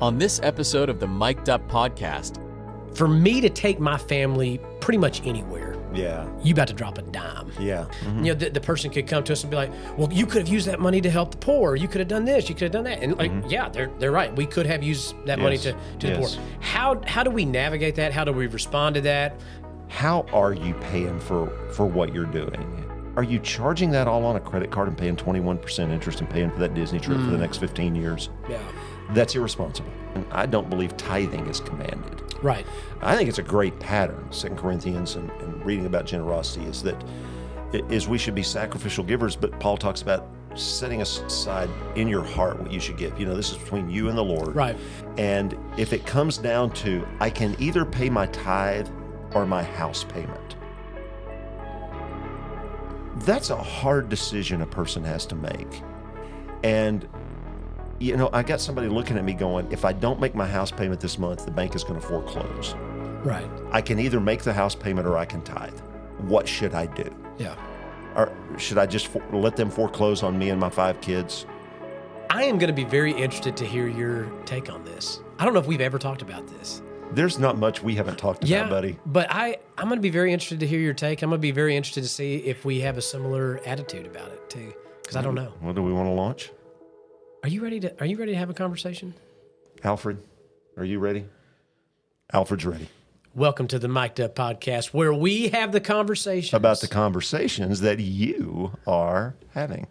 On this episode of the Mic'd Up podcast, for me to take my family pretty much anywhere, you about to drop a dime. Mm-hmm. You know, the person could come to us and be like, well, you could have used that money to help the poor. You could have done this. You could have done that. And like, yeah, they're right. We could have used that money to the poor. How do we navigate that? How do we respond to that? How are you paying for what you're doing? Are you charging that all on a credit card and paying 21% interest and paying for that Disney trip for the next 15 years? Yeah. That's irresponsible. And I don't believe tithing is commanded. Right. I think it's a great pattern, 2 Corinthians and reading about generosity, is we should be sacrificial givers, but Paul talks about setting aside in your heart what you should give. You know, this is between you and the Lord. Right. And if it comes down to, I can either pay my tithe or my house payment, that's a hard decision a person has to make. And you know, I got somebody looking at me going, if I don't make my house payment this month, the bank is going to foreclose. Right. I can either make the house payment or I can tithe. What should I do? Yeah. Or should I just let them foreclose on me and my 5 kids? I am going to be very interested to hear your take on this. I don't know if we've ever talked about this. There's not much we haven't talked about, buddy. But I'm going to be very interested to hear your take. I'm going to be very interested to see if we have a similar attitude about it too, because I don't know. What do we want to launch? Are you ready to have a conversation? Alfred, are you ready? Alfred's ready. Welcome to the Mic'd Up podcast, where we have the conversations about the conversations that you are having.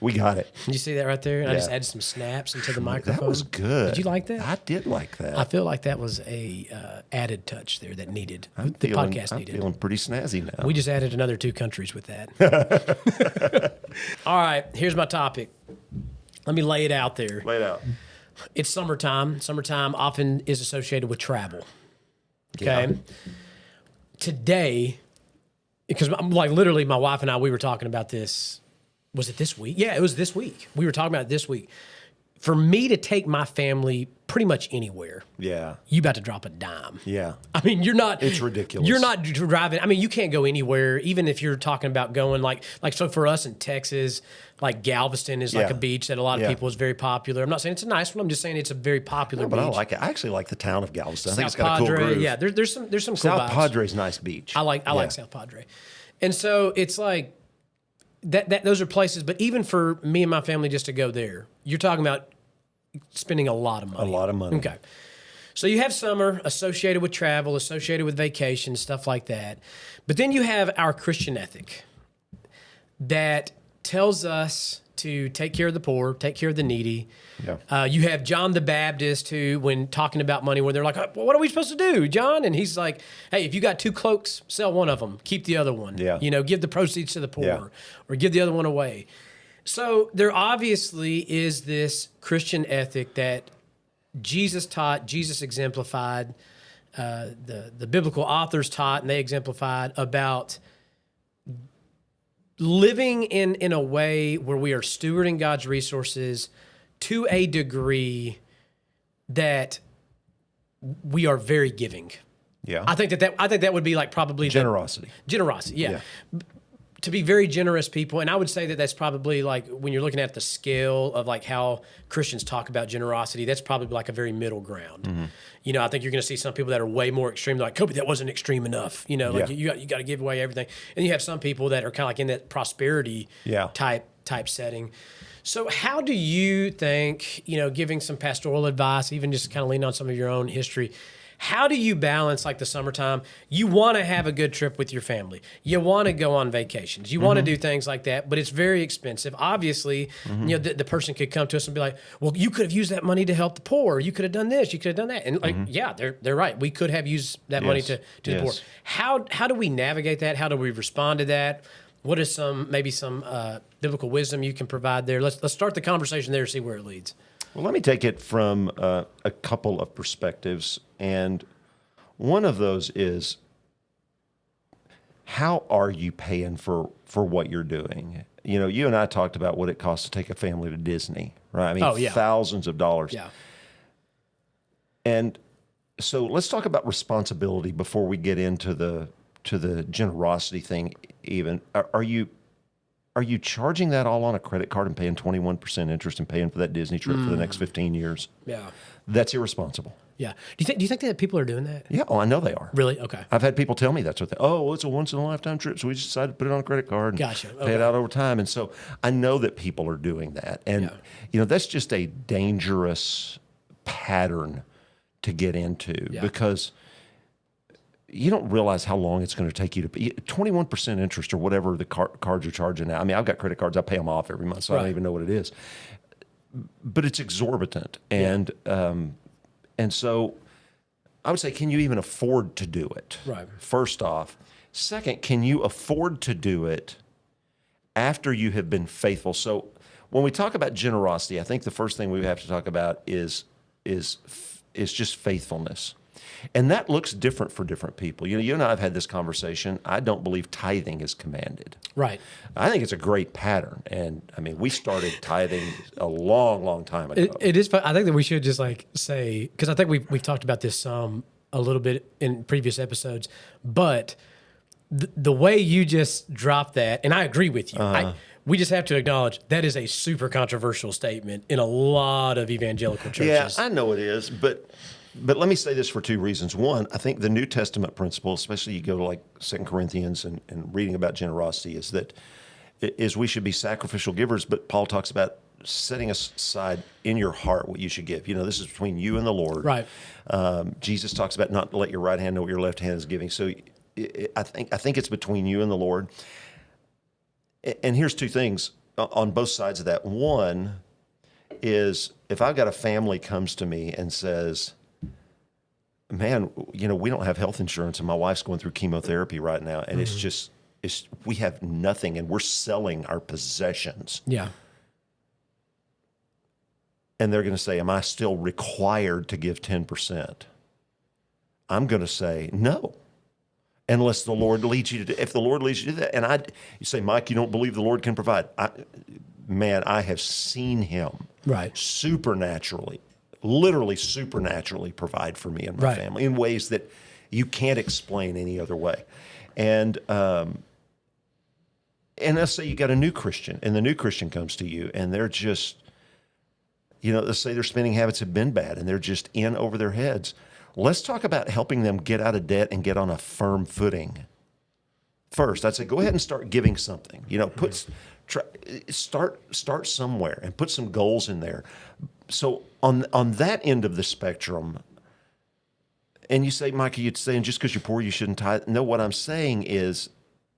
We got it. Did you see that right there? Yeah. I just added some snaps into the microphone. That was good. Did you like that? I did like that. I feel like that was a added touch there that needed. Podcast needed. I'm feeling pretty snazzy now. We just added another 2 countries with that. All right, here's my topic. Let me lay it out there. Lay it out. It's summertime. Summertime often is associated with travel. Okay. Yeah. Today, because like literally my wife and I, we were talking about this. Was it this week? Yeah, it was this week. We were talking about it this week. For me to take my family pretty much anywhere, you about to drop a dime. Yeah. I mean, you're not. It's ridiculous. You're not driving. I mean, you can't go anywhere, even if you're talking about going like so for us in Texas, like Galveston is like a beach that a lot of people is very popular. I'm not saying it's a nice one. I'm just saying it's a very popular beach. But I like it. I actually like the town of Galveston. I think South it's got a cool Padre, groove. yeah. There's some cool South vibes. Padre's nice beach. I like South Padre, and so it's like. That those are places, but even for me and my family just to go there, you're talking about spending a lot of money. A lot of money. Okay. So you have summer associated with travel, associated with vacation, stuff like that. But then you have our Christian ethic that tells us to take care of the poor, take care of the needy. Yeah. You have John the Baptist who, when talking about money, where they're like, well, what are we supposed to do, John? And he's like, hey, if you got 2 cloaks, sell one of them, keep the other one. Yeah. You know, give the proceeds to the poor or give the other one away. So there obviously is this Christian ethic that Jesus taught, Jesus exemplified, the biblical authors taught, and they exemplified about living in a way where we are stewarding God's resources to a degree that we are very giving. Yeah. I think that would be like probably generosity. Generosity, yeah. To be very generous people, and I would say that that's probably like when you're looking at the scale of like how Christians talk about generosity, that's probably like a very middle ground. Mm-hmm. You know, I think you're going to see some people that are way more extreme. They're like, Coby, that wasn't extreme enough. You know, like you got to give away everything, and you have some people that are kind of like in that prosperity type setting. So how do you think, you know, giving some pastoral advice, even just kind of lean on some of your own history, how do you balance like the summertime? You want to have a good trip with your family. You want to go on vacations. You want to do things like that, but it's very expensive. Obviously, you know, the person could come to us and be like, well, you could have used that money to help the poor. You could have done this. You could have done that. And like, yeah, they're right. We could have used that money to the poor. How do we navigate that? How do we respond to that? What is maybe some biblical wisdom you can provide there? Let's start the conversation there and see where it leads. Well, let me take it from a couple of perspectives. And one of those is, how are you paying for what you're doing? You and I talked about what it costs to take a family to Disney, right? I mean, Oh, yeah. thousands of dollars. Yeah. And so let's talk about responsibility before we get into the generosity thing. Even are you charging that all on a credit card and paying 21% interest and paying for that Disney trip for the next 15 years? Yeah. That's irresponsible. Yeah. Do you think that people are doing that? Yeah, I know they are. Really? Okay. I've had people tell me that's what well, it's a once in a lifetime trip, so we just decided to put it on a credit card and Gotcha. pay Okay. it out over time. And so I know that people are doing that. And, that's just a dangerous pattern to get into because you don't realize how long it's going to take you to pay 21% interest or whatever the cards are charging now. I mean, I've got credit cards, I pay them off every month, so I don't even know what it is. But it's exorbitant. And so I would say, can you even afford to do it? Right. First off. Second, can you afford to do it after you have been faithful? So when we talk about generosity, I think the first thing we have to talk about is just faithfulness. And that looks different for different people. You and I have had this conversation. I don't believe tithing is commanded. Right. I think it's a great pattern. And I mean, we started tithing a long, long time ago. It is. I think that we should just say, because I think we've talked about this a little bit in previous episodes, but the way you just dropped that, and I agree with you. We just have to acknowledge that is a super controversial statement in a lot of evangelical churches. Yeah, I know it is, but let me say this for two reasons. One, I think the New Testament principle, especially you go to like 2 Corinthians and reading about generosity, is we should be sacrificial givers, but Paul talks about setting aside in your heart what you should give. This is between you and the Lord. Right. Jesus talks about not to let your right hand know what your left hand is giving. So I think it's between you and the Lord. And here's two things on both sides of that. One is if I've got a family comes to me and says, man, we don't have health insurance and my wife's going through chemotherapy right now. And we have nothing and we're selling our possessions. Yeah. And they're going to say, am I still required to give 10%? I'm going to say, no. Unless the Lord leads you to do, if the Lord leads you to do that. And you say, Mike, you don't believe the Lord can provide. I have seen him literally supernaturally provide for me and my family in ways that you can't explain any other way. And let's say you got a new Christian and the new Christian comes to you and they're just, let's say their spending habits have been bad and they're just in over their heads. Let's talk about helping them get out of debt and get on a firm footing. First, I'd say go ahead and start giving something. Start somewhere and put some goals in there. So on that end of the spectrum, and you say, Mike, you're saying just because you're poor you shouldn't tithe. No, what I'm saying is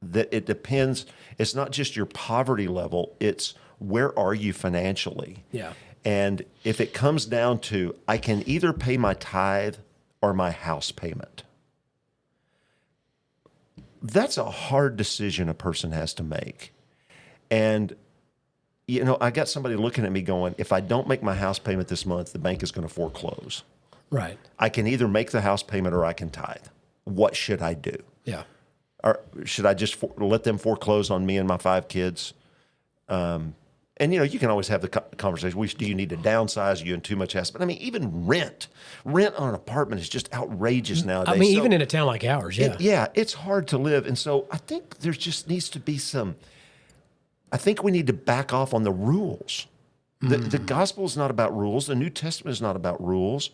that it depends. It's not just your poverty level. It's where are you financially? Yeah. And if it comes down to I can either pay my tithe or my house payment, that's a hard decision a person has to make. And, I got somebody looking at me going, if I don't make my house payment this month, the bank is going to foreclose. Right. I can either make the house payment or I can tithe. What should I do? Yeah. Or should I just let them foreclose on me and my 5 kids? And, you can always have the conversation, do you need to downsize? Are you in too much house? But, even rent on an apartment is just outrageous nowadays. Even in a town like ours, it's hard to live. And so I think there just needs to be I think we need to back off on the rules. The gospel is not about rules. The New Testament is not about rules.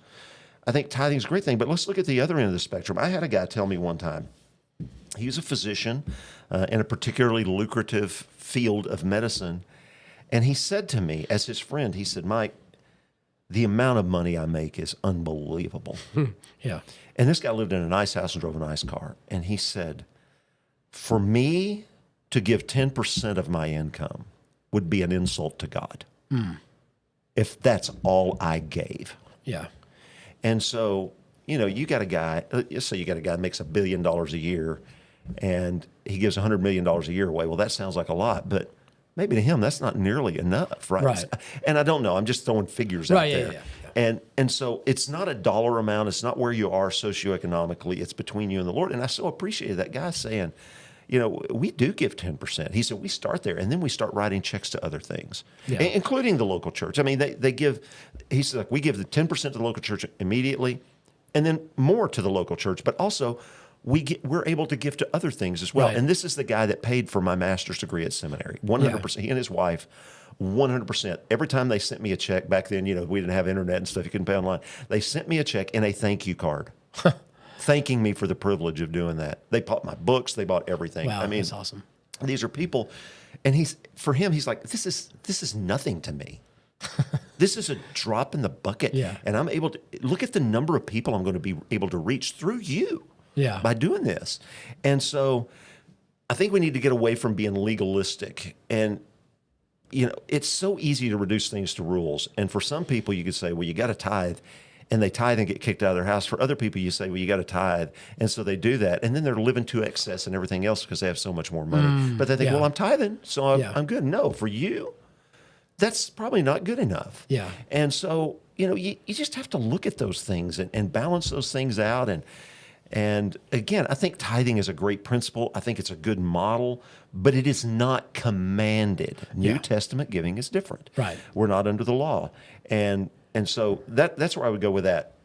I think tithing is a great thing, but let's look at the other end of the spectrum. I had a guy tell me one time, he was a physician in a particularly lucrative field of medicine. And he said to me, as his friend, he said, Mike, the amount of money I make is unbelievable. Yeah. And this guy lived in a nice house and drove a nice car. And he said, for me to give 10% of my income would be an insult to God if that's all I gave. Yeah. And so, you got a guy, let's say you got a guy that makes $1 billion a year and he gives $100 million a year away. Well, that sounds like a lot, but maybe to him that's not nearly enough, right? Right. And I don't know. I'm just throwing figures out there. Yeah. And so it's not a dollar amount. It's not where you are socioeconomically. It's between you and the Lord. And I so appreciated that guy saying, we do give 10%. He said, we start there, and then we start writing checks to other things, including the local church. I mean, they give, he said, like, we give the 10% to the local church immediately, and then more to the local church, but also we're able to give to other things as well. Right. And this is the guy that paid for my master's degree at seminary, 100%. He and his wife, 100%. Every time they sent me a check back then, we didn't have internet and stuff. You couldn't pay online. They sent me a check and a thank you card, thanking me for the privilege of doing that. They bought my books. They bought everything. Wow, that's awesome. These are people, and he's like, this is nothing to me. This is a drop in the bucket, and I'm able to look at the number of people I'm going to be able to reach through you. By doing this. And so I think we need to get away from being legalistic. And, it's so easy to reduce things to rules. And for some people, you could say, well, you got to tithe. And they tithe and get kicked out of their house. For other people, you say, well, you got to tithe. And so they do that. And then they're living to excess and everything else because they have so much more money. But they think, well, I'm tithing, so I'm good. No, for you, that's probably not good enough. And so, you just have to look at those things and balance those things out. And again, I think tithing is a great principle. I think it's a good model, but it is not commanded. New Testament giving is different. Right. We're not under the law. And so that's where I would go with that.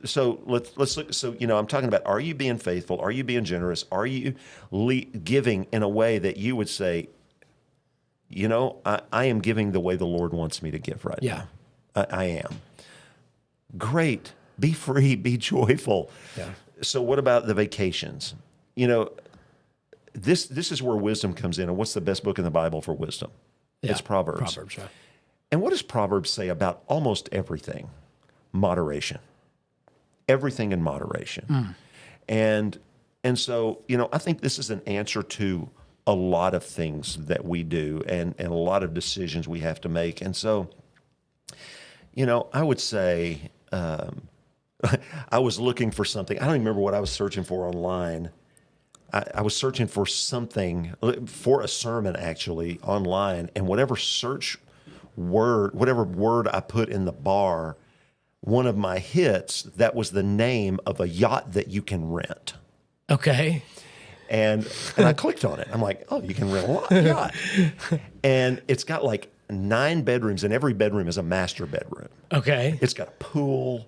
So let's look. So, I'm talking about, are you being faithful? Are you being generous? Are you giving in a way that you would say, I am giving the way the Lord wants me to give right now. I am. Great. Be free. Be joyful. So what about the vacations? This is where wisdom comes in. And what's the best book in the Bible for wisdom? It's Proverbs. And what does Proverbs say about almost everything? Moderation. Everything in moderation. And so, I think this is an answer to a lot of things that we do and a lot of decisions we have to make. And so, I would say... I was looking for something. I don't even remember what I was searching for online. I was searching for something, for a sermon actually, online, and whatever word I put in the bar, one of my hits, that was the name of a yacht that you can rent. Okay. And I clicked on it. I'm like, oh, you can rent a yacht. And it's got like 9 bedrooms, and every bedroom is a master bedroom. Okay. It's got a pool.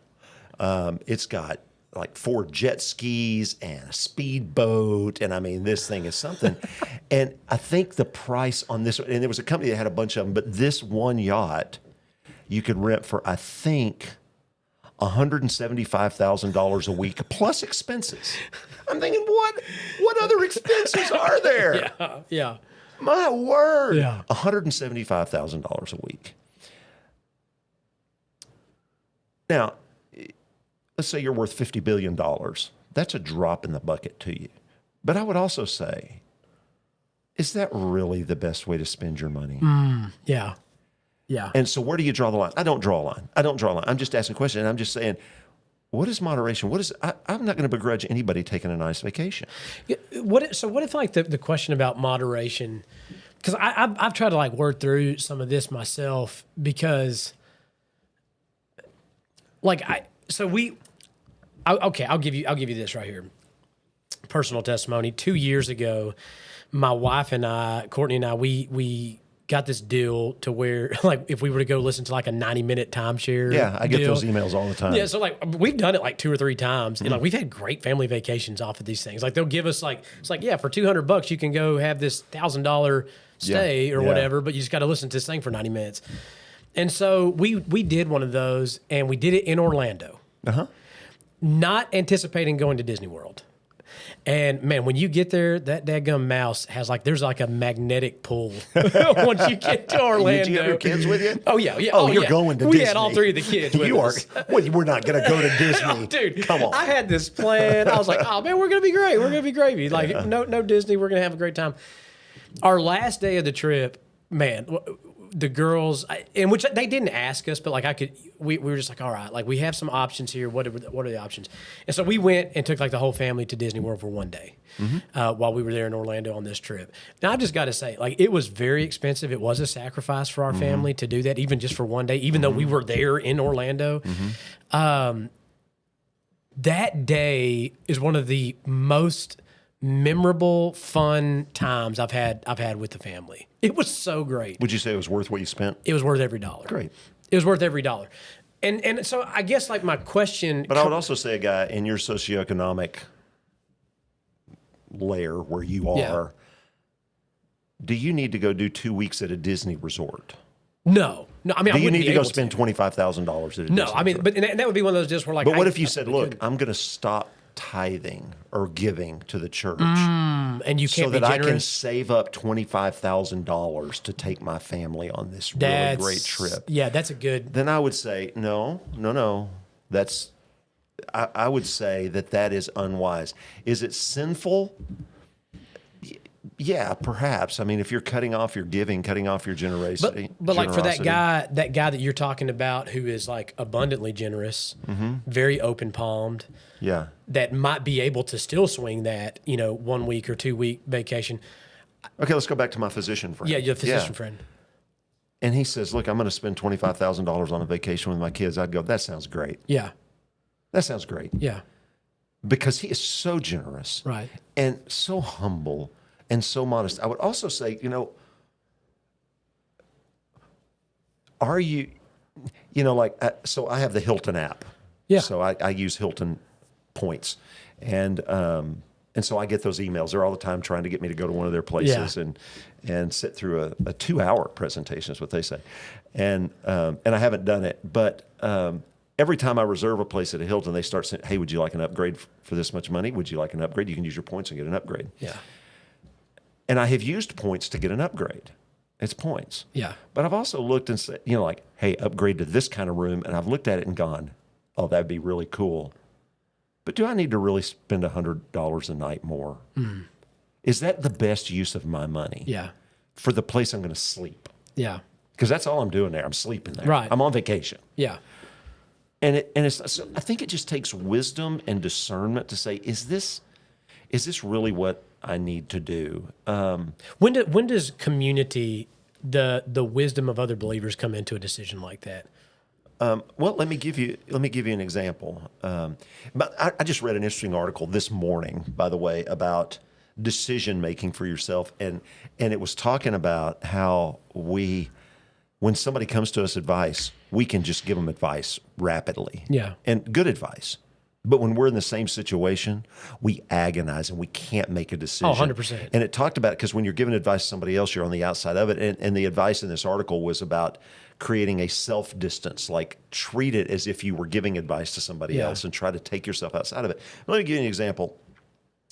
It's got like 4 jet skis and a speedboat. And I mean, this thing is something. And I think the price on this, and there was a company that had a bunch of them, but this one yacht you could rent for, I think, $175,000 a week plus expenses. I'm thinking, what other expenses are there? Yeah. My word. Yeah. $175,000 a week. Now, let's say you're worth $50 billion. That's a drop in the bucket to you. But I would also say, is that really the best way to spend your money? Yeah. And so where do you draw the line? I don't draw a line. I'm just asking a question. And I'm just saying, what is moderation? I'm not going to begrudge anybody taking a nice vacation. What if like the question about moderation, because I've tried to like work through some of this myself, because like I'll give you this right here. Personal testimony. 2 years ago, my wife and I, Courtney and I, we got this deal to where, like, if we were to go listen to like a 90-minute timeshare. Yeah, I get those emails all the time. Yeah, so like we've done it like 2 or 3 times, and like we've had great family vacations off of these things. Like they'll give us like, it's like, for $200 you can go have this $1,000 stay or whatever, but you just got to listen to this thing for 90 minutes. And so we did one of those, and we did it in Orlando. Not anticipating going to Disney World. And man, when you get there, that daggum mouse has like, there's like a magnetic pull once you get to Orlando. Did you have your kids with you? Oh yeah. Oh, you're going to Disney. We had all 3 of the kids with us. Well, we're not going to go to Disney. Oh, dude, come on. I had this plan. I was like, oh man, we're going to be great. We're going to be gravy. Like no Disney. We're going to have a great time. Our last day of the trip, man, the girls, in which they didn't ask us, but like we were just like, all right, like we have some options here. What are the options? And so we went and took like the whole family to Disney World for one day while we were there in Orlando on this trip. Now I just got to say, like, it was very expensive. It was a sacrifice for our family to do that, even just for one day, even though we were there in Orlando. That day is one of the most memorable, fun times I've had with the family. It was so great. Would you say it was worth what you spent? It was worth every dollar. Great. It was worth every dollar. And so I guess like my question. But I would also say, a guy in your socioeconomic layer where you are, do you need to go do 2 weeks at a Disney resort? No. I mean, do I you wouldn't need be to go able spend $25,000 at a Disney No, I mean, resort? but and that would be one of those deals where like. But what if you said, look, I'm going to stop tithing or giving to the church and you can't so that be I can generous? save up $25,000 to take my family on this really great trip? Yeah, that's a good. Then I would say, no. I would say that is unwise. Is it sinful? Yeah, perhaps. I mean, if you're cutting off your giving, cutting off your generosity. But like for that guy that you're talking about who is like abundantly generous, very open palmed, yeah, that might be able to still swing that 1 week or 2 week vacation. Okay, let's go back to my physician friend. Yeah, your physician friend. And he says, look, I'm going to spend $25,000 on a vacation with my kids. I'd go, that sounds great. Yeah. That sounds great. Yeah. Because he is so generous. Right. And so humble and so modest. I would also say, are you, so I have the Hilton app. Yeah. So I use Hilton points. And so I get those emails. They're all the time trying to get me to go to one of their places and sit through a 2-hour presentation is what they say. And I haven't done it, but every time I reserve a place at a Hilton, they start saying, hey, would you like an upgrade for this much money? Would you like an upgrade? You can use your points and get an upgrade. Yeah. And I have used points to get an upgrade. It's points. Yeah. But I've also looked and said, like, hey, upgrade to this kind of room. And I've looked at it and gone, oh, that'd be really cool. But do I need to really spend $100 a night more? Mm. Is that the best use of my money? Yeah. For the place I'm going to sleep? Yeah. Because that's all I'm doing there. I'm sleeping there. Right. I'm on vacation. Yeah. And so I think it just takes wisdom and discernment to say, is this really what I need to do? When does community, the wisdom of other believers come into a decision like that? Well, let me give you an example. But I just read an interesting article this morning, by the way, about decision making for yourself, and it was talking about how when somebody comes to us advice, we can just give them advice rapidly, and good advice. But when we're in the same situation, we agonize and we can't make a decision. Oh, 100%. And it talked about, because when you're giving advice to somebody else, you're on the outside of it. And the advice in this article was about creating a self-distance, like treat it as if you were giving advice to somebody else and try to take yourself outside of it. Let me give you an example.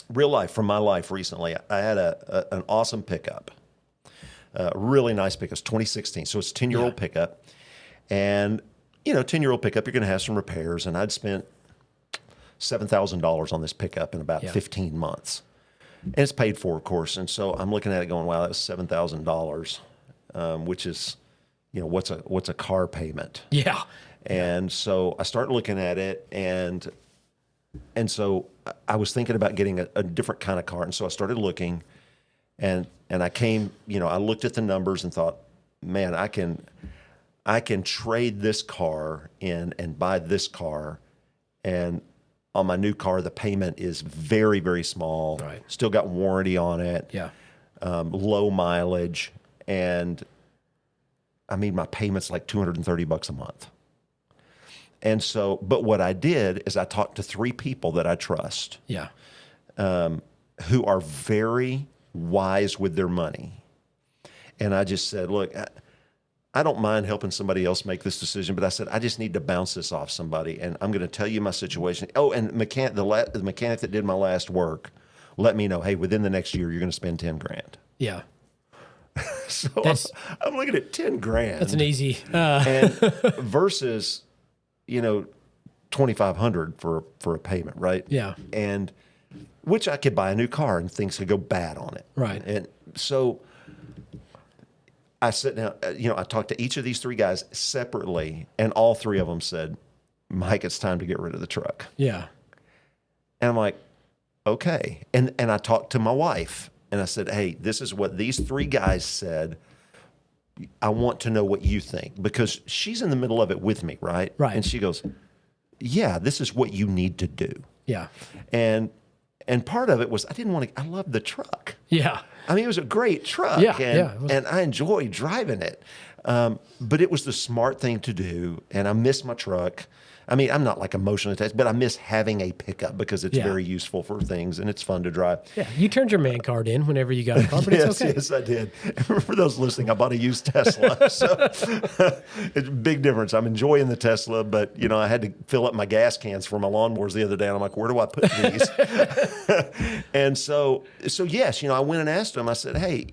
Real life, from my life recently, I had an awesome pickup. Really nice pickup. It's 2016, so it's a 10-year-old pickup. And, 10-year-old pickup, you're going to have some repairs. And I'd spent $7,000 on this pickup in about 15 months. And it's paid for, of course. And so I'm looking at it going, wow, that was $7,000, which is, what's a car payment? Yeah. And so I start looking at it, and so I was thinking about getting a different kind of car. And so I started looking, and I came, I looked at the numbers and thought, man, I can trade this car in and buy this car, and on my new car, the payment is very, very small. Right. Still got warranty on it. Yeah. Low mileage, and I mean, my payment's like $230 a month. And so, but what I did is I talked to 3 people that I trust. Yeah. Who are very wise with their money. And I just said, look, I don't mind helping somebody else make this decision, but I said, I just need to bounce this off somebody, and I'm going to tell you my situation. Oh, and the mechanic that did my last work let me know, hey, within the next year, you're going to spend $10,000. Yeah. So I'm looking at $10,000. That's an easy. And versus, $2,500 for a payment, right? Yeah. And which I could buy a new car and things could go bad on it. Right. And so I sit down, I talked to each of these 3 guys separately, and all 3 of them said, Mike, it's time to get rid of the truck. Yeah. And I'm like, okay. And I talked to my wife, and I said, hey, this is what these 3 guys said. I want to know what you think, because she's in the middle of it with me, right? Right. And she goes, yeah, this is what you need to do. Yeah. And And part of it was I didn't want to. I loved the truck. Yeah. I mean, it was a great truck. Yeah, and I enjoyed driving it. But it was the smart thing to do, and I miss my truck. I mean, I'm not like emotionally attached, but I miss having a pickup because it's very useful for things and it's fun to drive. Yeah, you turned your man card in whenever you got a car, but it's okay. Yes, I did. For those listening, I bought a used Tesla, so it's a big difference. I'm enjoying the Tesla, but I had to fill up my gas cans for my lawnmowers the other day, and I'm like, where do I put these? And so yes, I went and asked him. I said, hey,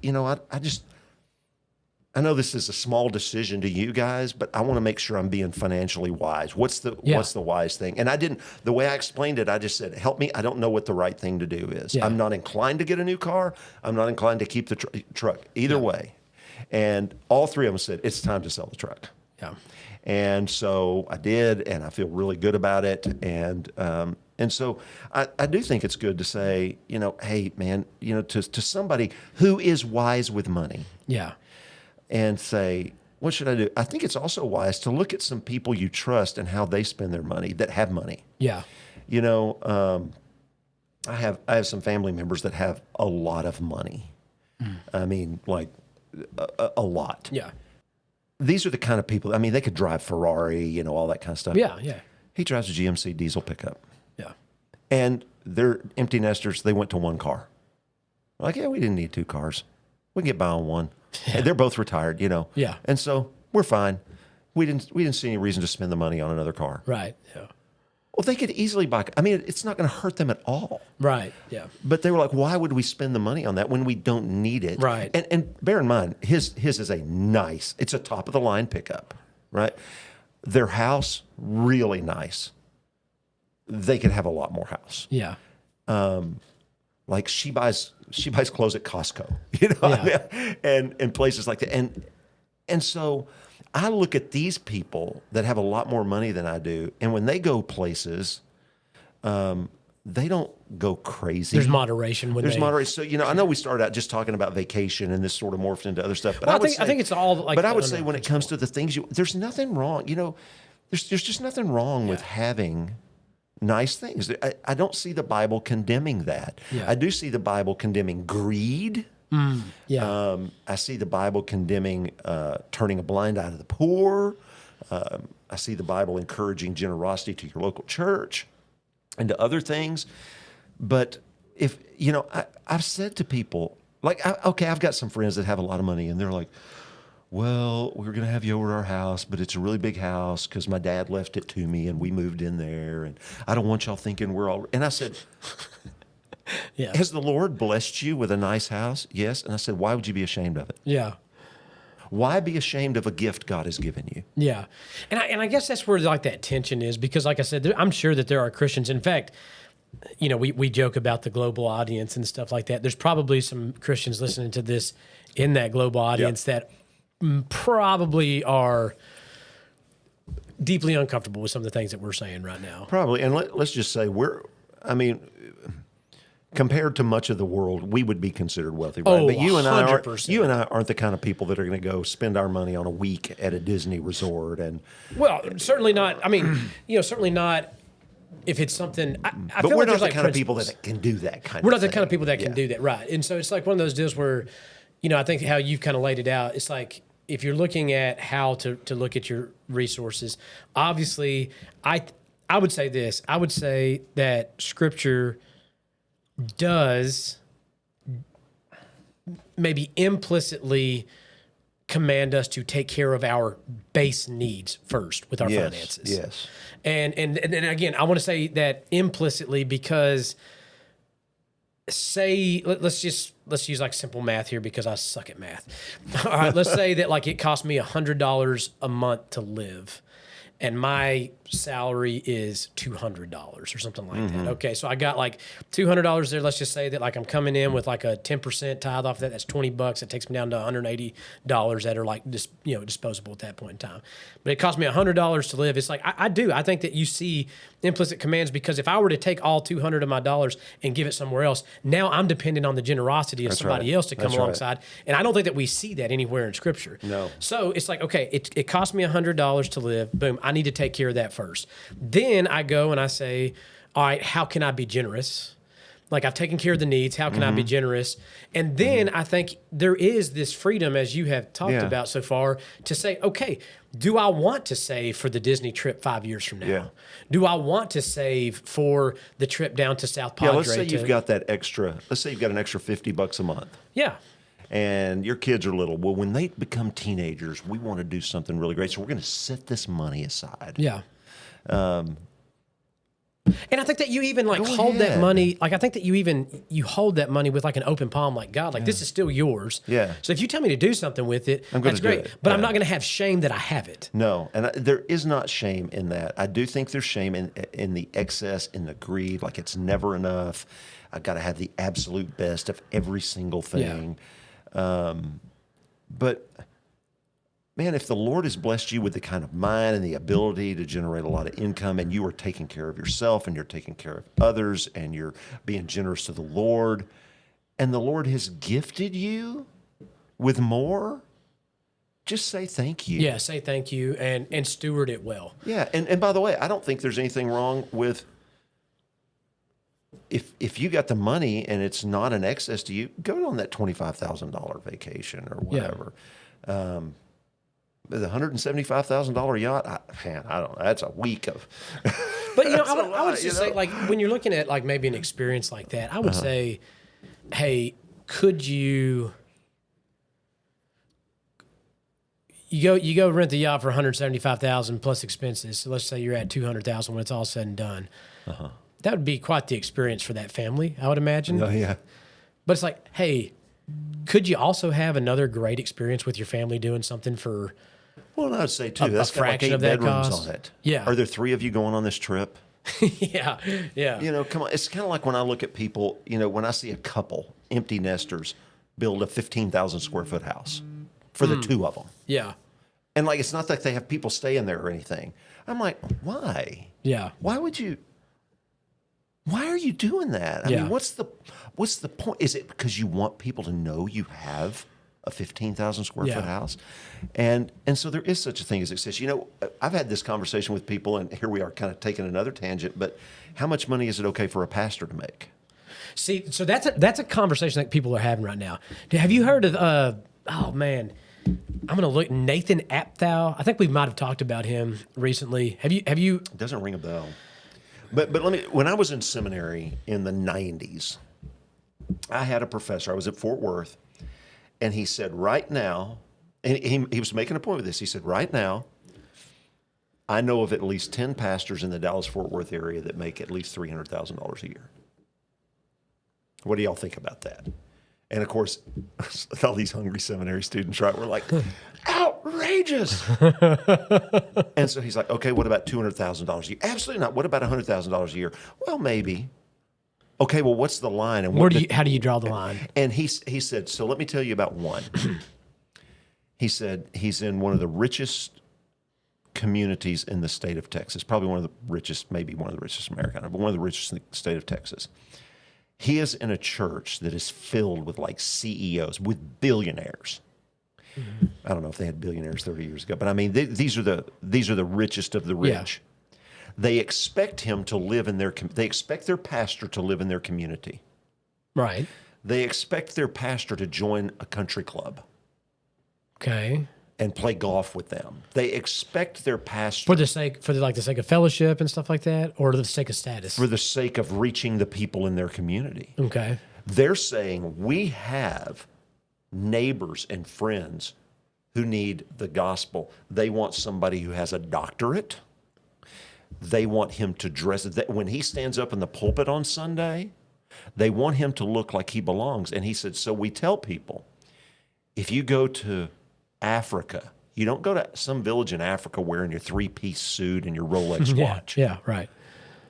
I know this is a small decision to you guys, but I want to make sure I'm being financially wise. What's the wise thing? And the way I explained it, I just said, help me. I don't know what the right thing to do is. Yeah. I'm not inclined to get a new car. I'm not inclined to keep the truck. Either way. And all three of them said, it's time to sell the truck. Yeah. And so I did, and I feel really good about it. And so I do think it's good to say, hey, man, to somebody who is wise with money. Yeah. And say, what should I do? I think it's also wise to look at some people you trust and how they spend their money that have money. Yeah. I have some family members that have a lot of money. I mean, like a lot. Yeah. These are the kind of people, I mean, they could drive Ferrari, all that kind of stuff. Yeah, yeah. He drives a GMC diesel pickup. Yeah. And they're empty nesters. They went to one car. Like, yeah, we didn't need two cars. We can get by on one. Yeah. They're both retired, Yeah. And so we're fine. We didn't see any reason to spend the money on another car. Right. Yeah. Well, they could easily buy. I mean, it's not going to hurt them at all. Right. Yeah. But they were like, why would we spend the money on that when we don't need it? Right. And bear in mind, his is it's a top of the line pickup, right? Their house, really nice. They could have a lot more house. Yeah. Like she buys clothes at Costco, and places like that. And so I look at these people that have a lot more money than I do, and when they go places, they don't go crazy. There's moderation. There's moderation. So I know we started out just talking about vacation, and this sort of morphed into other stuff. But I think it's all like. But I would say when it comes to the things there's nothing wrong. There's just nothing wrong with having nice things. I don't see the Bible condemning that. Yeah. I do see the Bible condemning greed. I see the Bible condemning turning a blind eye to the poor. I see the Bible encouraging generosity to your local church and to other things. But if, I've said to people, like, I've got some friends that have a lot of money, and they're like, well, we were going to have you over to our house, but it's a really big house because my dad left it to me and we moved in there. And I don't want y'all thinking we're all... And I said, has the Lord blessed you with a nice house? Yes. And I said, why would you be ashamed of it? Yeah. Why be ashamed of a gift God has given you? Yeah. And I guess that's where like that tension is, because like I said, I'm sure that there are Christians. In fact, we joke about the global audience and stuff like that. There's probably some Christians listening to this in that global audience that probably are deeply uncomfortable with some of the things that we're saying right now. Probably. And let's just say compared to much of the world, we would be considered wealthy, right? But you and I aren't the kind of people that are going to go spend our money on a week at a Disney resort. And well, certainly not. I mean, certainly not if it's something. I but feel we're like not the like kind of people that can do that kind of thing. We're not the kind of people that can do that, right? And so it's like one of those deals where, I think how you've kind of laid it out, it's like if you're looking at how to look at your resources, obviously, I would say this. I would say that Scripture does maybe implicitly command us to take care of our base needs first with our finances. Yes. And again, I want to say that implicitly because let's use like simple math here because I suck at math. All right, let's say that like it costs me $100 a month to live, and my salary is $200 or something like that. Okay, so I got like $200 there. Let's just say that like I'm coming in with like a 10% tithe off that. That's $20. It takes me down to $180 that are like disposable at that point in time. But it cost me $100 to live. It's like I think that you see implicit commands, because if I were to take all $200 of my dollars and give it somewhere else, now I'm dependent on the generosity of somebody else to come alongside. And I don't think that we see that anywhere in Scripture. No. So it's like, okay, it cost me $100 to live. Boom, I need to take care of that first. Then I go and I say, all right, how can I be generous? Like, I've taken care of the needs. How can I be generous? And then I think there is this freedom, as you have talked about so far, to say, okay, do I want to save for the Disney trip 5 years from now? Yeah. Do I want to save for the trip down to South Padre? Yeah, let's say you've got that extra, let's say you've got an extra $50 a month. Yeah. And your kids are little. Well, when they become teenagers, we want to do something really great. So we're going to set this money aside. Yeah. And I think that you even like Go hold that ahead. money. Like, I think that you hold that money with like an open palm, like, God, like this is still yours. Yeah. So if you tell me to do something with it, I'm gonna that's do great. it. But I'm Yeah. not going to have shame that I have it. No, and there is not shame in that. I do think there's shame in the excess, in the greed, like it's never enough. I got to have the absolute best of every single thing. But man, if the Lord has blessed you with the kind of mind and the ability to generate a lot of income, and you are taking care of yourself and you're taking care of others and you're being generous to the Lord, and the Lord has gifted you with more, just say thank you. Yeah, say thank you and steward it well. Yeah, and by the way, I don't think there's anything wrong with if you got the money and it's not an excess to you, go on that $25,000 vacation or whatever. The $175,000 yacht, I don't know. That's a week of. But I a would lot, just say, like, when you're looking at like maybe an experience like that, I would say, hey, could you go rent the yacht for $175,000 plus expenses? So let's say you're at $200,000 when it's all said and done. That would be quite the experience for that family, I would imagine. Oh yeah. But it's like, hey, could you also have another great experience with your family doing something for? Well, I'd say too. A That's got like fraction 8 of that bedrooms cost? on it. Yeah. Are there 3 of you going on this trip? Yeah, yeah. Come on. It's kind of like when I look at people. When I see a couple empty nesters build a 15,000 square foot house for the 2 of them. Yeah. And like, it's not like they have people staying there or anything. I'm like, why? Yeah. Why are you doing that? I mean, what's the point? Is it because you want people to know you have a 15,000 square foot house? And so there is such a thing as success. I've had this conversation with people, and here we are kind of taking another tangent, but how much money is it okay for a pastor to make? See, so that's a conversation that people are having right now. Have you heard of oh man, I'm gonna look, Nathan Apthau. I think we might have talked about him recently. Have you It doesn't ring a bell. But when I was in seminary in the 90s, I had a professor. I was at Fort Worth, and he said, right now, and he was making a point with this. He said, right now, I know of at least 10 pastors in the Dallas-Fort Worth area that make at least $300,000 a year. What do y'all think about that? And of course, all these hungry seminary students, right, were like, outrageous. And so he's like, okay, what about $200,000 a year? Absolutely not. What about $100,000 a year? Well, maybe. Okay, well, what's the line? And how do you draw the line? And he said, so let me tell you about one. He said he's in one of the richest communities in the state of Texas, probably one of the richest, maybe one of the richest in America, but one of the richest in the state of Texas. He is in a church that is filled with like CEOs, with billionaires. Mm-hmm. I don't know if they had billionaires 30 years ago, but I mean, these are the richest of the rich. Yeah. They expect him to live in they expect their pastor to live in their community. Right. They expect their pastor to join a country club. Okay. And play golf with them. They expect their pastor for the sake of fellowship and stuff like that, or for the sake of status. For the sake of reaching the people in their community. Okay. They're saying we have neighbors and friends who need the gospel. They want somebody who has a doctorate. They want him to dress when he stands up in the pulpit on Sunday. They want him to look like he belongs. And he said, so we tell people, if you go to Africa, you don't go to some village in Africa wearing your 3-piece suit and your Rolex watch. Yeah, right.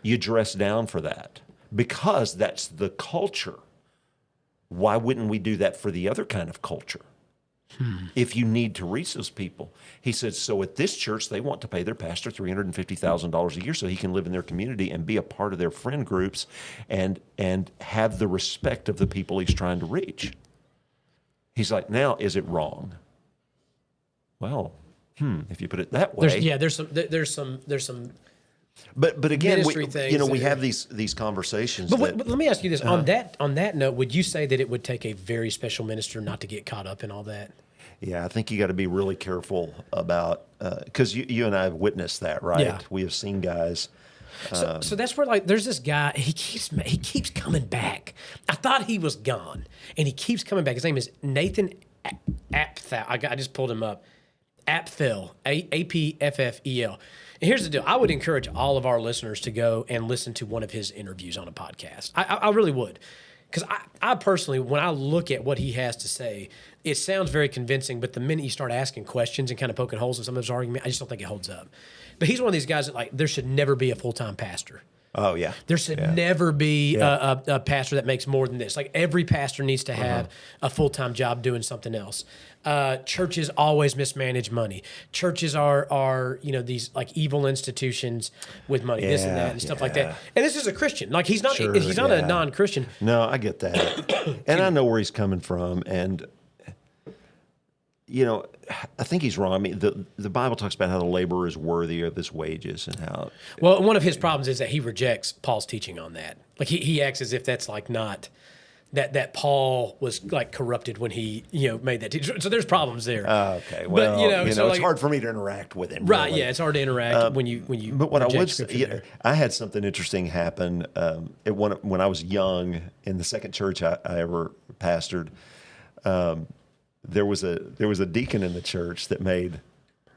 You dress down for that because that's the culture. Why wouldn't we do that for the other kind of culture? If you need to reach those people. He said, so at this church, they want to pay their pastor $350,000 a year so he can live in their community and be a part of their friend groups and have the respect of the people he's trying to reach. He's like, now, is it wrong? Well, if you put it that way, There's some But again, ministry things we that have these conversations. But let me ask you this: on that note, would you say that it would take a very special minister not to get caught up in all that? Yeah, I think you got to be really careful about because you and I have witnessed that, right? Yeah. We have seen guys. So that's where there's this guy. He keeps coming back. I thought he was gone, and he keeps coming back. His name is Nathan Apfel. I just pulled him up. Apfel, Apffel. And here's the deal. I would encourage all of our listeners to go and listen to one of his interviews on a podcast. I really would. Because I personally, when I look at what he has to say, it sounds very convincing, but the minute you start asking questions and kind of poking holes in some of his argument, I just don't think it holds up. But he's one of these guys that, there should never be a full-time pastor. Oh, yeah. There should never be a pastor that makes more than this. Every pastor needs to have a full-time job doing something else. Churches always mismanage money. Churches are these evil institutions with money, this and that and stuff like that. And this is a Christian. He's not a non-Christian. No, I get that. And I know where he's coming from. And, I think he's wrong. I mean, the Bible talks about how the laborer is worthy of his wages and how. Well, one of his problems is that he rejects Paul's teaching on that. He acts as if that's not that Paul was corrupted when he made that teaching. So there's problems there. Okay, well, but, it's hard for me to interact with him. Right? Really. Yeah, it's hard to interact when you. But what I would say, I had something interesting happen when I was young in the second church I ever pastored. There was a deacon in the church that made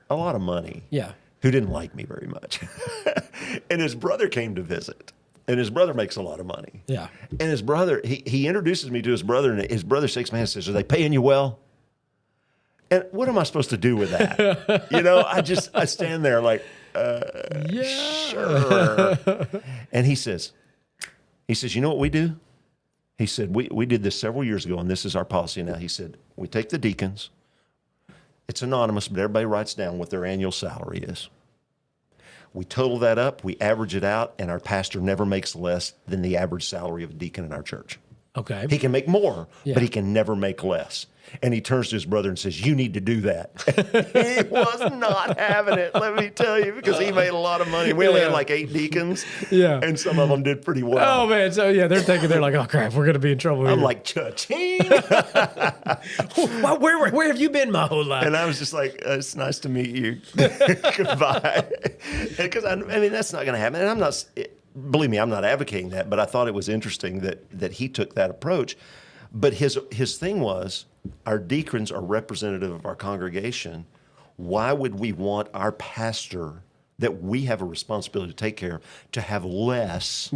a lot of money. Yeah. Who didn't like me very much. And his brother came to visit. And his brother makes a lot of money. Yeah. And his brother, he introduces me to his brother, and his brother shakes my hand and says, "Are they paying you well?" And what am I supposed to do with that? I stand there sure. And he says, "You know what we do?" He said, we did this several years ago, and this is our policy now. He said, we take the deacons. It's anonymous, but everybody writes down what their annual salary is. We total that up, we average it out, and our pastor never makes less than the average salary of a deacon in our church. Okay. He can make more, but he can never make less. And he turns to his brother and says, "You need to do that." He was not having it, let me tell you, because he made a lot of money. We only had 8 deacons, and some of them did pretty well. Oh, man. So, they're thinking, they're like, "Oh, crap, we're going to be in trouble here." I'm like, cha-ching. Well, where have you been my whole life? And I was just like, "It's nice to meet you." Goodbye. Because, I mean, that's not going to happen. And I'm not, believe me, I'm not advocating that, but I thought it was interesting that he took that approach. But his thing was, our deacons are representative of our congregation. Why would we want our pastor that we have a responsibility to take care of to have less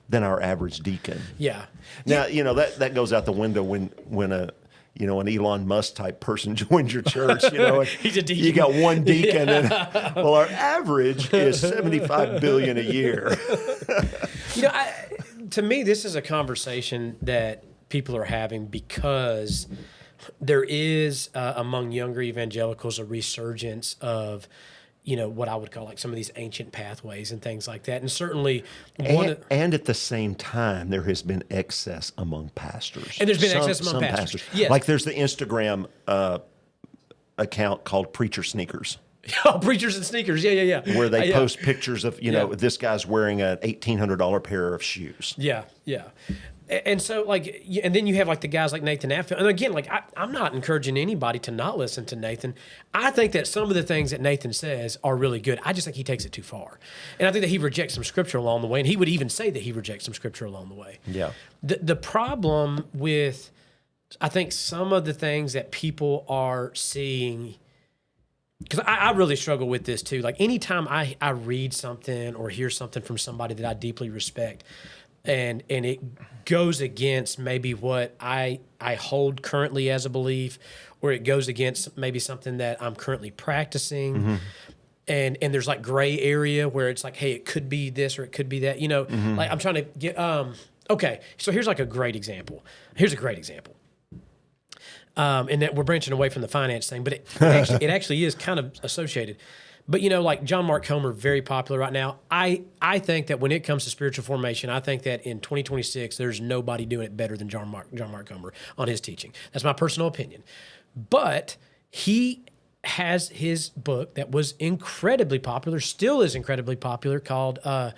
than our average deacon? Yeah. Now, that goes out the window when an Elon Musk type person joins your church. He's a deacon. You got one deacon, and our average is $75 billion a year. To me, this is a conversation that people are having because there is among younger evangelicals a resurgence of what I would call some of these ancient pathways and things like that. And certainly and at the same time, there has been excess among pastors. And there's been excess among pastors. Yes. There's the Instagram account called Preacher Sneakers. Oh, Preachers and Sneakers. Yeah. Where they post pictures of, this guy's wearing an $1,800 pair of shoes. Yeah. And so, and then you have the guys like Nathan Apfel. And again, I'm not encouraging anybody to not listen to Nathan. I think that some of the things that Nathan says are really good. I just think he takes it too far. And I think that he rejects some scripture along the way. And he would even say that he rejects some scripture along the way. Yeah. The problem with, I think, some of the things that people are seeing, because I really struggle with this too. Anytime I read something or hear something from somebody that I deeply respect, and it goes against maybe what I hold currently as a belief, or it goes against maybe something that I'm currently practicing, and there's gray area where it's hey, it could be this or it could be that. I'm trying to get okay. So here's a great example. Here's a great example. And that we're branching away from the finance thing, but it actually is kind of associated. But, John Mark Comer, very popular right now. I think that when it comes to spiritual formation, I think that in 2026, there's nobody doing it better than John Mark Comer on his teaching. That's my personal opinion. But he has his book that was incredibly popular, still is incredibly popular, called, oh,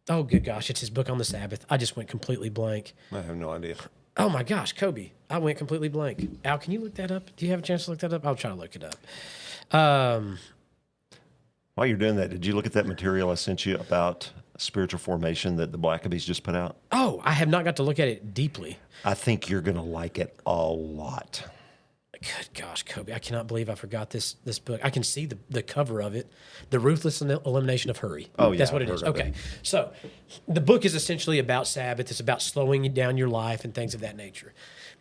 good gosh, it's his book on the Sabbath. I just went completely blank. I have no idea. Oh, my gosh, Coby. I went completely blank. Al, can you look that up? Do you have a chance to look that up? I'll try to look it up. While you're doing that, did you look at that material I sent you about spiritual formation that the Blackaby's just put out? Oh, I have not got to look at it deeply. I think you're going to like it a lot. Good gosh, Coby, I cannot believe I forgot this book. I can see the cover of it, The Ruthless Elimination of Hurry. Oh, yeah. That's what it is. Okay. So the book is essentially about Sabbath. It's about slowing down your life and things of that nature.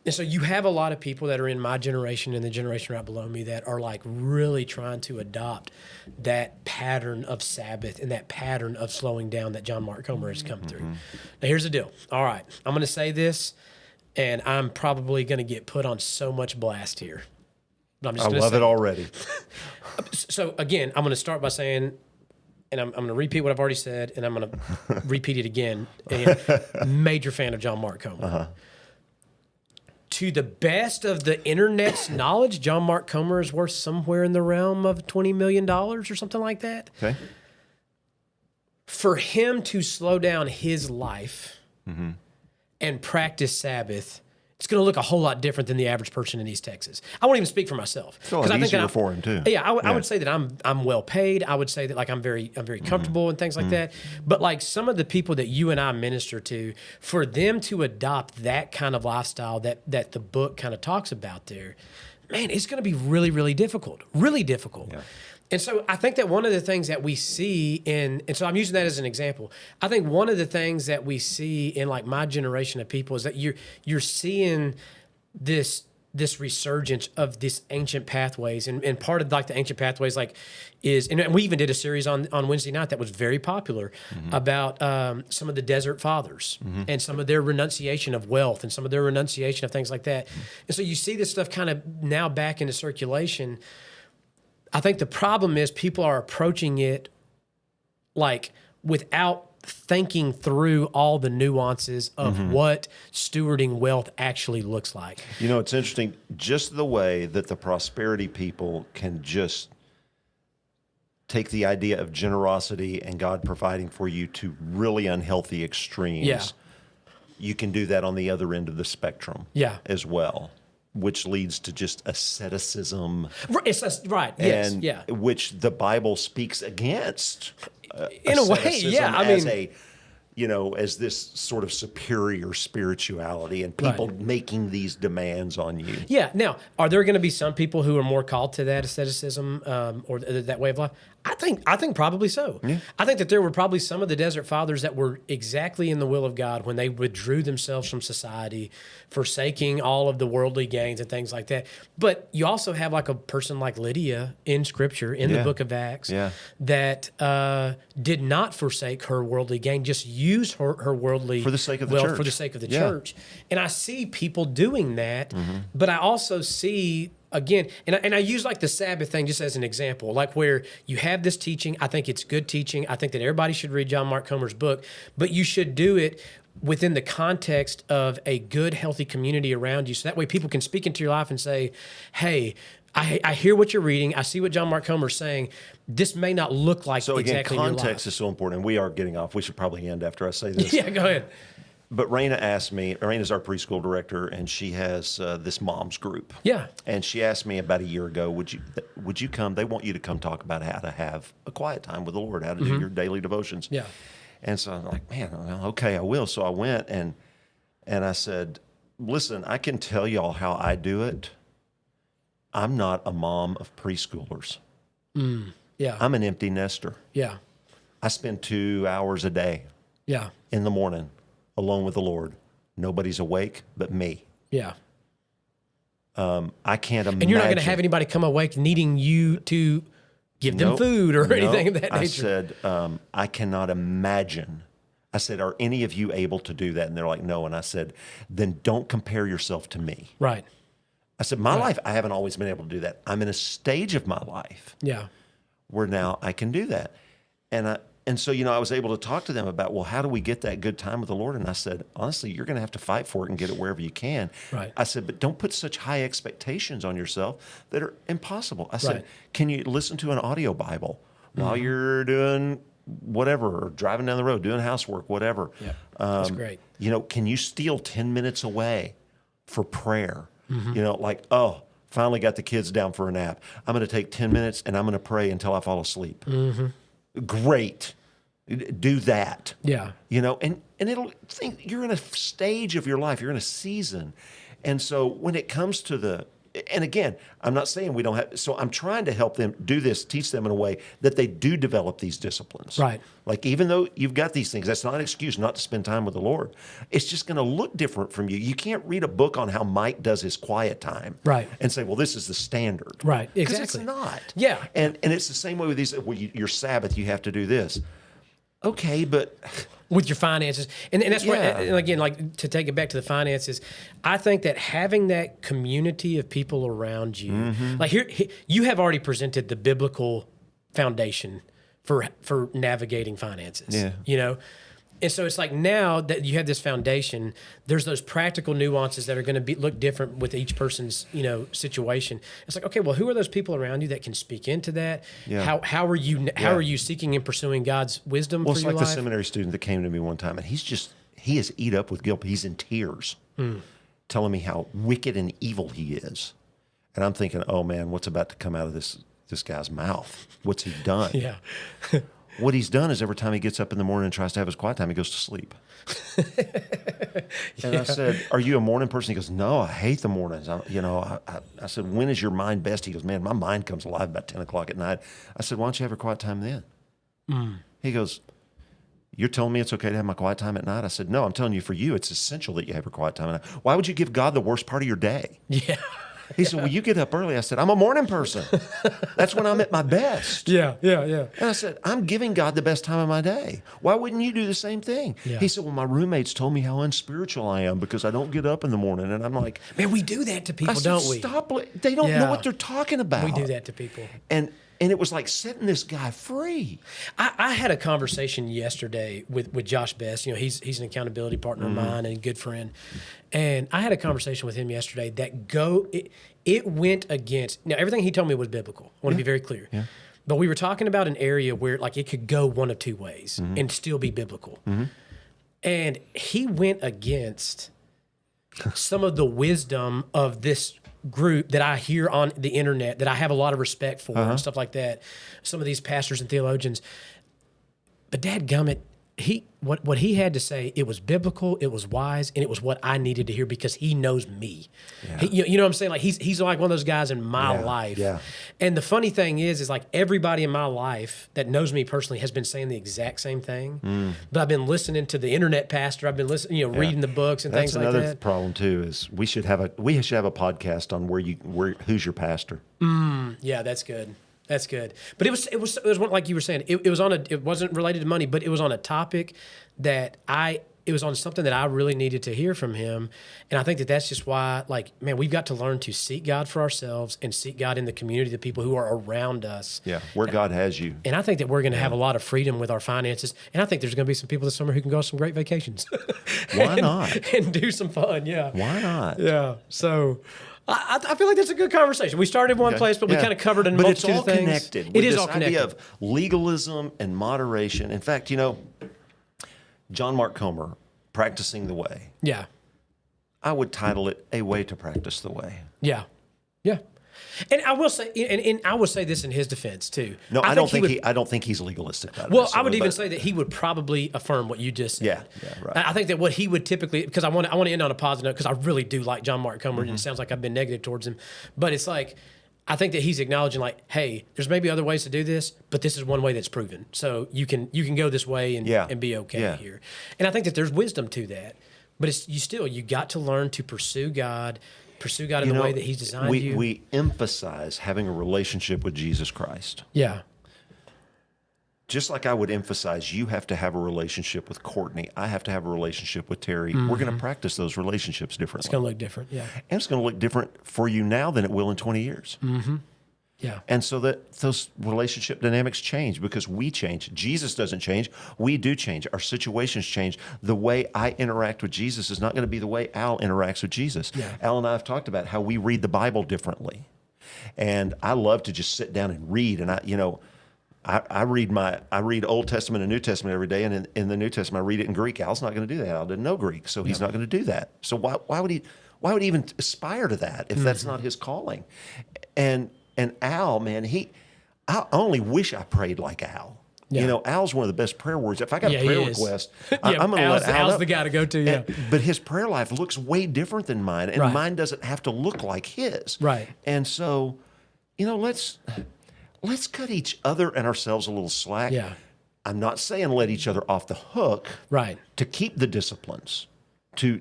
And so you have a lot of people that are in my generation and the generation right below me that are like really trying to adopt that pattern of Sabbath and that pattern of slowing down that John Mark Comer has come through. Now, here's the deal. All right. I'm going to say this, and I'm probably going to get put on so much blast here. But I'm just I love it already. So, again, I'm going to start by saying, and I'm going to repeat what I've already said, and I'm going to repeat it again. And major fan of John Mark Comer. Uh-huh. To the best of the internet's knowledge, John Mark Comer is worth somewhere in the realm of $20 million or something like that. Okay. For him to slow down his life and practice Sabbath, it's going to look a whole lot different than the average person in East Texas. I won't even speak for myself. It's a lot easier for him too. Yeah, I would say that I'm well paid. I would say that like I'm very comfortable and things like that. But like some of the people that you and I minister to, for them to adopt that kind of lifestyle that the book kind of talks about there, man, it's going to be really, really difficult. Really difficult. Yeah. And so I think that one of the things that we see and so I'm using that as an example. I think one of the things that we see in like my generation of people is that you're seeing this resurgence of this ancient pathways. And part of like the ancient pathways like is, and we even did a series on Wednesday night that was very popular about some of the desert fathers and some of their renunciation of wealth and some of their renunciation of things like that. And so you see this stuff kind of now back into circulation. I think the problem is people are approaching it like without thinking through all the nuances of what stewarding wealth actually looks like. You know, it's interesting, just the way that the prosperity people can just take the idea of generosity and God providing for you to really unhealthy extremes. Yeah. You can do that on the other end of the spectrum as well. Which leads to just asceticism. Right. Yes. And which the Bible speaks against. In a way, yeah. I mean, as this sort of superior spirituality and people making these demands on you. Yeah. Now, are there going to be some people who are more called to that asceticism or that way of life? I think probably so. Yeah. I think that there were probably some of the desert fathers that were exactly in the will of God when they withdrew themselves from society, forsaking all of the worldly gains and things like that. But you also have like a person like Lydia in Scripture, in the book of Acts, that did not forsake her worldly gain, just used her worldly for the sake of the wealth church. For the sake of the church. And I see people doing that, but I also see again, and I use like the Sabbath thing just as an example, like where you have this teaching. I think it's good teaching. I think that everybody should read John Mark Comer's book, but you should do it within the context of a good, healthy community around you. So that way people can speak into your life and say, hey, I hear what you're reading. I see what John Mark Comer's saying. This may not look like so exactly again, your life. context is so important. And we are getting off. We should probably end after I say this. Yeah, go ahead. But Raina asked me, Raina's our preschool director, and she has this mom's group. Yeah. And she asked me about a year ago, would you come? They want you to come talk about how to have a quiet time with the Lord, how to do your daily devotions. Yeah. And so I'm like, man, okay, I will. So I went and I said, listen, I can tell y'all how I do it. I'm not a mom of preschoolers. Yeah. I'm an empty nester. Yeah. I spend 2 hours a day. Yeah. In the morning. Alone with the Lord. Nobody's awake but me. Yeah. I can't imagine. And you're not going to have anybody come awake needing you to give them food or anything of that nature. I said, I cannot imagine. I said, are any of you able to do that? And they're like, no. And I said, then don't compare yourself to me. Right. I said, my life, I haven't always been able to do that. I'm in a stage of my life. Yeah. Where now I can do that. And And so, I was able to talk to them about, well, how do we get that good time with the Lord? And I said, honestly, you're going to have to fight for it and get it wherever you can. Right. I said, but don't put such high expectations on yourself that are impossible. I said, Right. can you listen to an audio Bible while you're doing whatever, or driving down the road, doing housework, whatever? Yeah, that's great. Can you steal 10 minutes away for prayer? Like, oh, finally got the kids down for a nap. I'm going to take 10 minutes and I'm going to pray until I fall asleep. Great. Do that. Yeah. And you're in a stage of your life, you're in a season. And so when it comes to and again, I'm not saying we don't have, so I'm trying to help them do this, teach them in a way that they do develop these disciplines. Right. Like, even though you've got these things, that's not an excuse not to spend time with the Lord. It's just going to look different from you. You can't read a book on how Mike does his quiet time. Right. And say, well, this is the standard. Right. Because Exactly. it's not. Yeah. And it's the same way with these, well, your Sabbath, you have to do this. Okay, but with your finances. And that's where, Yeah. and again, like, to take it back to the finances, I think that having that community of people around you, like here, you have already presented the biblical foundation for navigating finances. Yeah. And so it's like, now that you have this foundation, there's those practical nuances that are going to look different with each person's, situation. It's like, okay, well, who are those people around you that can speak into that? Yeah. How are you seeking and pursuing God's wisdom Well, for it's your like life? the seminary student that came to me one time, and he is eat up with guilt. He's in tears, telling me how wicked and evil he is. And I'm thinking, oh man, what's about to come out of this guy's mouth? What's he done? Yeah. What he's done is every time he gets up in the morning and tries to have his quiet time, he goes to sleep. And I said, are you a morning person? He goes, no, I hate the mornings. I said, when is your mind best? He goes, man, my mind comes alive about 10 o'clock at night. I said, why don't you have your quiet time then? He goes, you're telling me it's okay to have my quiet time at night? I said, no, I'm telling you, for you, it's essential that you have your quiet time at night. Why would you give God the worst part of your day? Yeah. He said, well, you get up early. I said, I'm a morning person. That's when I'm at my best. Yeah. And I said, I'm giving God the best time of my day. Why wouldn't you do the same thing? Yeah. He said, well, my roommates told me how unspiritual I am because I don't get up in the morning. And I'm like, Man, we do that to people, I said, don't we? stop. They don't Yeah. know what they're talking about. We do that to people. And it was like setting this guy free. I had a conversation yesterday with Josh Best. He's an accountability partner of mine and a good friend. And I had a conversation with him yesterday that it went against, now everything he told me was biblical. I want to be very clear. Yeah. But we were talking about an area where like it could go one of two ways and still be biblical. And he went against some of the wisdom of this group that I hear on the internet that I have a lot of respect for and stuff like that. Some of these pastors and theologians. But dadgummit, what he had to say, it was biblical, it was wise, and it was what I needed to hear because he knows me. Yeah. You know what I'm saying? Like he's like one of those guys in my life. Yeah. And the funny thing is like everybody in my life that knows me personally has been saying the exact same thing. But I've been listening to the internet pastor. I've been listening, reading the books and things like that. That's another problem too. Is we should have a podcast on who's your pastor. Yeah, that's good. That's good. But it was one, like you were saying, it wasn't related to money, but it was on a topic that it was on something that I really needed to hear from him. And I think that's just why, like, man, we've got to learn to seek God for ourselves and seek God in the community, the people who are around us. Yeah, where God has you. And I think that we're going to have a lot of freedom with our finances. And I think there's going to be some people this summer who can go on some great vacations. Why not? And do some fun, yeah. Why not? Yeah. So I feel like that's a good conversation. We started in one place, but we kind of covered a multitude of things. But it's all connected. It with is this all connected. idea of legalism and moderation. In fact, John Mark Comer, Practicing the Way. Yeah. I would title it A Way to Practice the Way. Yeah. Yeah. And I will say, and I will say this in his defense too. No, I don't think he's legalistic about it. Well, I would even say that he would probably affirm what you just said. Yeah, right. I think that what he would typically, because I want to end on a positive note, because I really do like John Mark Comer, and it sounds like I've been negative towards him, but it's like, I think that he's acknowledging like, hey, there's maybe other ways to do this, but this is one way that's proven. So you can go this way and be okay here. And I think that there's wisdom to that, but you got to learn to pursue God in the way that He's designed you. We emphasize having a relationship with Jesus Christ. Yeah. Just like I would emphasize you have to have a relationship with Courtney, I have to have a relationship with Terry. We're going to practice those relationships differently. It's going to look different, yeah. And it's going to look different for you now than it will in 20 years. Yeah. And so that those relationship dynamics change because we change. Jesus doesn't change. We do change. Our situations change. The way I interact with Jesus is not going to be the way Al interacts with Jesus. Yeah. Al and I have talked about how we read the Bible differently. And I love to just sit down and read. And I read Old Testament and New Testament every day. And in the New Testament, I read it in Greek. Al's not going to do that. Al didn't know Greek, so he's not going to do that. So why would he even aspire to that if that's not his calling? And Al, man, I only wish I prayed like Al. Yeah. Al's one of the best prayer warriors. If I got a he prayer is. request, Yeah, I'm going to let Al Al's know. the guy to go to, yeah. But his prayer life looks way different than mine, and Right. mine doesn't have to look like his. Right. And so, let's cut each other and ourselves a little slack. Yeah. I'm not saying let each other off the hook. Right. To keep the disciplines, to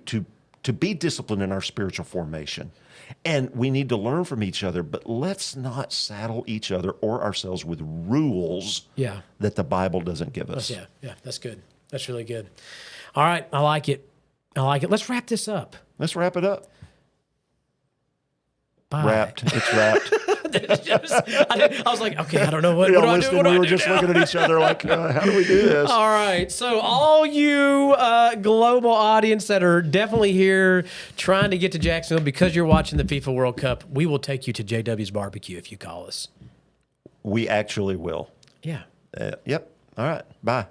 be disciplined in our spiritual formation. And we need to learn from each other, but let's not saddle each other or ourselves with rules that the Bible doesn't give us. Yeah, that's good. That's really good. All right, I like it. Let's wrap this up. Let's wrap it up. Bye. Wrapped. It's wrapped. I was like, okay, I don't know what We do all I do? listening, What do we I were do just now? looking at each other like, how do we do this? All right. So all you global audience that are definitely here trying to get to Jacksonville because you're watching the FIFA World Cup, we will take you to JW's barbecue if you call us. We actually will. Yeah. Yep. All right. Bye.